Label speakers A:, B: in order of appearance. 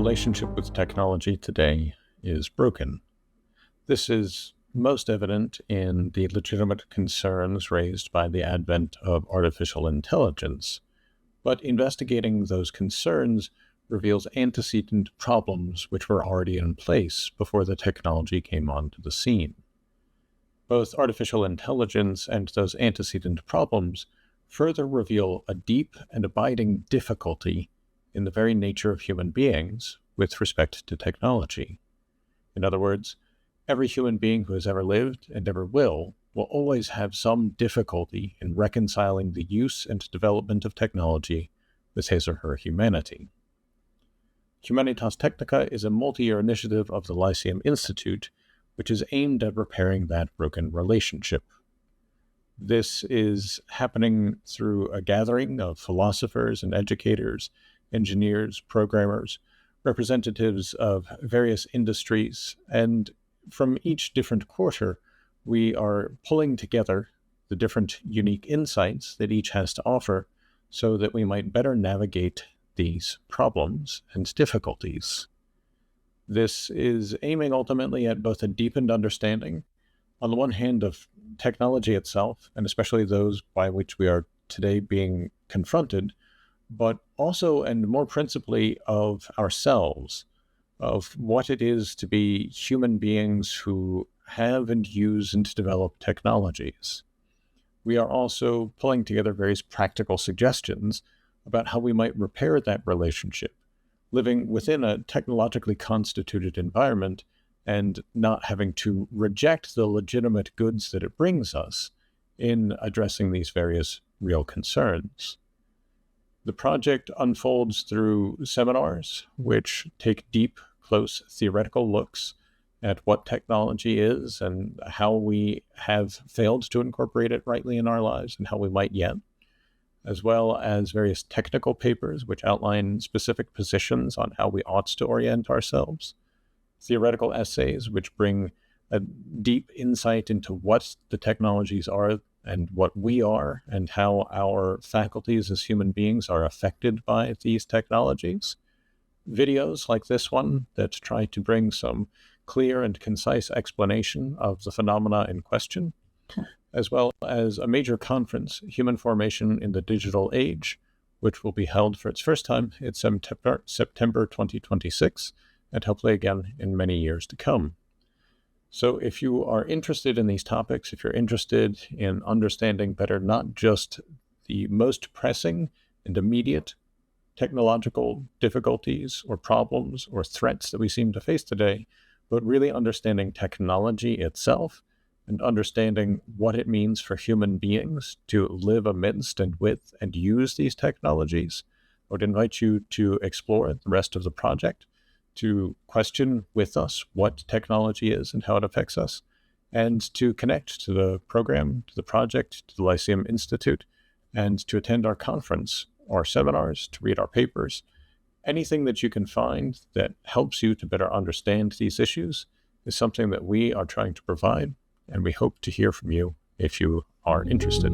A: relationship with technology today is broken. This is most evident in the legitimate concerns raised by the advent of artificial intelligence, but investigating those concerns reveals antecedent problems which were already in place before the technology came onto the scene. Both artificial intelligence and those antecedent problems further reveal a deep and abiding difficulty in the very nature of human beings with respect to technology. In other words, every human being who has ever lived and ever will always have some difficulty in reconciling the use and development of technology with his or her humanity. Humanitas Technica is a multi-year initiative of the Lyceum Institute, which is aimed at repairing that broken relationship. This is happening through a gathering of philosophers and educators, engineers, programmers, representatives of various industries, and from each different quarter, we are pulling together the different unique insights that each has to offer so that we might better navigate these problems and difficulties. This is aiming ultimately at both a deepened understanding, on the one hand, of technology itself, and especially those by which we are today being confronted, but also and more principally of ourselves, of what it is to be human beings who have and use and develop technologies. We are also pulling together various practical suggestions about how we might repair that relationship, living within a technologically constituted environment and not having to reject the legitimate goods that it brings us in addressing these various real concerns. The project unfolds through seminars, which take deep, close theoretical looks at what technology is and how we have failed to incorporate it rightly in our lives and how we might yet, as well as various technical papers which outline specific positions on how we ought to orient ourselves, theoretical essays which bring a deep insight into what the technologies are and what we are and how our faculties as human beings are affected by these technologies. Videos like this one that try to bring some clear and concise explanation of the phenomena in question, as well as a major conference, Human Formation in the Digital Age, which will be held for its first time in September 2026, and hopefully again in many years to come. So if you are interested in these topics, if you're interested in understanding better not just the most pressing and immediate technological difficulties or problems or threats that we seem to face today, but really understanding technology itself and understanding what it means for human beings to live amidst and with and use these technologies, I would invite you to explore the rest of the project, to question with us what technology is and how it affects us, and to connect to the program, to the project, to the Lyceum Institute, and to attend our conference, our seminars, to read our papers. Anything that you can find that helps you to better understand these issues is something that we are trying to provide, and we hope to hear from you if you are interested.